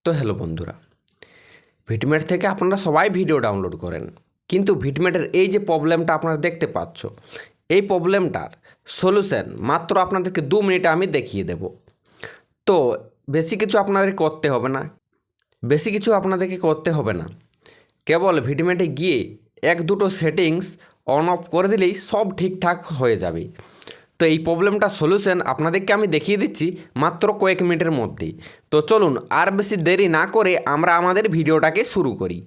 তো হ্যালো বন্ধুরা, ভিটমেট থেকে আপনারা সবাই ভিডিও ডাউনলোড করেন, কিন্তু ভিটমেটের এই যে প্রবলেমটা আপনারা দেখতে পাচ্ছ, এই প্রবলেমটার সলিউশন মাত্র আপনাদেরকে 2 মিনিটে আমি দেখিয়ে দেব। তো বেশি কিছু আপনাদেরকে করতে হবে না, কেবল ভিটমেটে গিয়ে 1-2টো সেটিংস অন অফ করে দিলেই সব ঠিকঠাক হয়ে যাবে। তো এই প্রবলেমটা সলিউশন আপনাদেরকে আমি দেখিয়ে দিচ্ছি মাত্র কয়েক মিনিটের মধ্যেই। তো চলুন আর বেশি দেরি না করে আমরা আমাদের ভিডিওটাকে শুরু করি।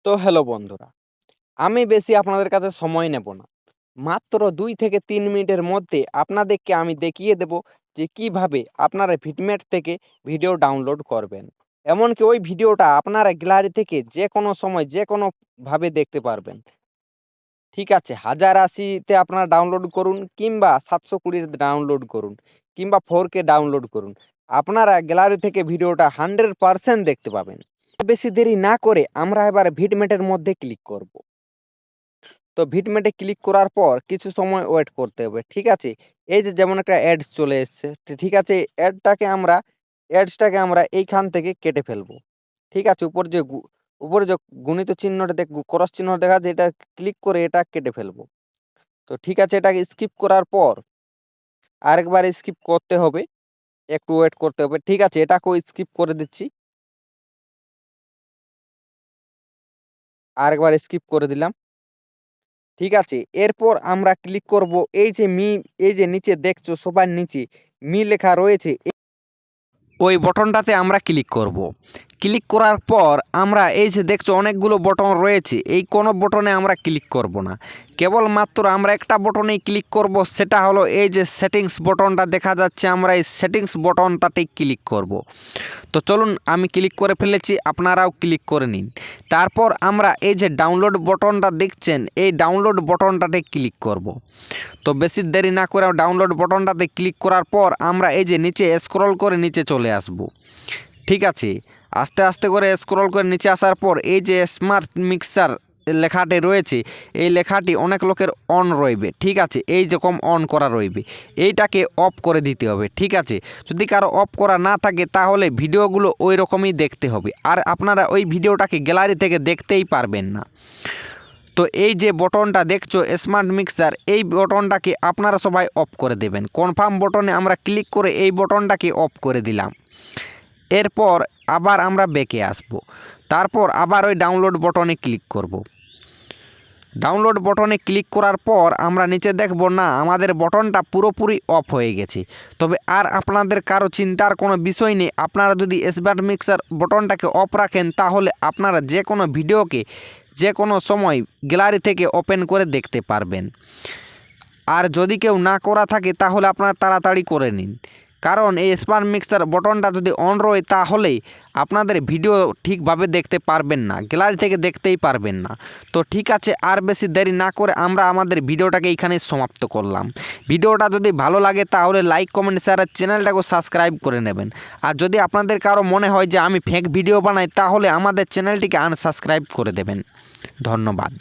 তো হ্যালো বন্ধুরা, আমি বেশি আপনাদের কাছে সময় নেব না। মাত্র 2 থেকে 3 মিনিটের মধ্যে আপনাদেরকে আমি দেখিয়ে দেব যে কিভাবে আপনারা ভিটমেট থেকে ভিডিও ডাউনলোড করবেন। এমনকি ওই ভিডিওটা আপনারা গ্যালারি থেকে যে কোনো সময় যে কোনোভাবে দেখতে পারবেন। ঠিক আছে, 1080তে আপনারা ডাউনলোড করুন কিংবা 720তে ডাউনলোড করুন কিংবা 4K ডাউনলোড করুন। আপনারা গ্যালারি থেকে ভিডিওটা 100% দেখতে পাবেন। বেশি দেরি না করে আমরা এবার ভিটমেটের মধ্যে ক্লিক করব। তো ভিটমেটে ক্লিক করার পর কিছু সময় ওয়েট করতে হবে। ঠিক আছে, এই যে যেমন একটা অ্যাডস চলে এসছে, ঠিক আছে, অ্যাডসটাকে আমরা এইখান থেকে কেটে ফেলবো। ঠিক আছে, উপরে যে গুণিত চিহ্নটা ক্রস চিহ্ন দেখা যায়, এটা ক্লিক করে এটা কেটে ফেলবো। তো ঠিক আছে, এটাকে স্কিপ করার পর আরেকবার স্কিপ করতে হবে, একটু ওয়েট করতে হবে। ঠিক আছে, এটাকেও স্কিপ করে দিচ্ছি, আরেকবার স্কিপ করে দিলাম। ঠিক আছে, এরপর আমরা ক্লিক করব এই যে নিচে দেখছো সবার নিচে মি লেখা রয়েছে, ওই বটনটাতে আমরা ক্লিক করব। ক্লিক করার পর আমরা এই যে দেখছো অনেকগুলো বটন রয়েছে, এই কোনো বটনে আমরা ক্লিক করব না, কেবলমাত্র আমরা একটা বটনেই ক্লিক করব, সেটা হলো এই যে সেটিংস বটনটা দেখা যাচ্ছে, আমরা এই সেটিংস বটনটাতেই ক্লিক করব। তো চলুন, আমি ক্লিক করে ফেলেছি, আপনারাও ক্লিক করে নিন। তারপর আমরা এই যে ডাউনলোড বটনটা দেখছেন, এই ডাউনলোড বটনটাতে ক্লিক করব। তো বেশি দেরি না করে ডাউনলোড বটনটাতে ক্লিক করার পর আমরা এই যে নিচে স্ক্রল করে নিচে চলে আসব। ঠিক আছে, আস্তে আস্তে করে স্ক্রল করে নিচে আসার পর এই যে স্মার্ট মিক্সার লেখাটি রয়েছে, এই লেখাটি অনেক লোকের অন রইবে। ঠিক আছে, এই রকম অন করা রইবে, এইটাকে অফ করে দিতে হবে। ঠিক আছে, যদি কারো অফ করা না থাকে তাহলে ভিডিওগুলো ওই রকমই দেখতে হবে, আর আপনারা ওই ভিডিওটাকে গ্যালারি থেকে দেখতেই পারবেন না। তো এই যে বটনটা দেখছো স্মার্ট মিক্সার, এই বটনটাকে আপনারা সবাই অফ করে দেবেন। কনফার্ম বটনে আমরা ক্লিক করে এই বটনটাকে অফ করে দিলাম। এরপর আবার আমরা ব্যাকে আসব, তারপর আবার ওই ডাউনলোড বটনে ক্লিক করব। ডাউনলোড বটনে ক্লিক করার পর আমরা নিচে দেখব না, আমাদের বটনটা পুরোপুরি অফ হয়ে গেছে। তবে আর আপনাদের কারো চিন্তার কোনো বিষয় নেই, আপনারা যদি স্মার্ট মিক্সার বটনটাকে অফ রাখেন তাহলে আপনারা যে কোনো ভিডিওকে যে কোনো সময় গ্যালারি থেকে ওপেন করে দেখতে পারবেন। আর যদি কেউ না করা থাকে তাহলে আপনারা তাড়াতাড়ি করে নিন, কারণ এই স্মার্ট মিক্সার বটনটা যদি অন রয় তাহলে আপনাদের ভিডিও ঠিকভাবে দেখতে পারবেন না, গ্যালারি থেকে দেখতেই পারবেন না। তো ঠিক আছে, আর বেশি দেরি না করে আমরা আমাদের ভিডিওটাকে এইখানেই সমাপ্ত করলাম। ভিডিওটা যদি ভালো লাগে তাহলে লাইক কমেন্ট শেয়ার আর চ্যানেলটাকে সাবস্ক্রাইব করে নেবেন। আর যদি আপনাদের কারো মনে হয় যে আমি ফেক ভিডিও বানাই তাহলে আমাদের চ্যানেলটিকে আনসাবস্ক্রাইব করে দেবেন। ধন্যবাদ।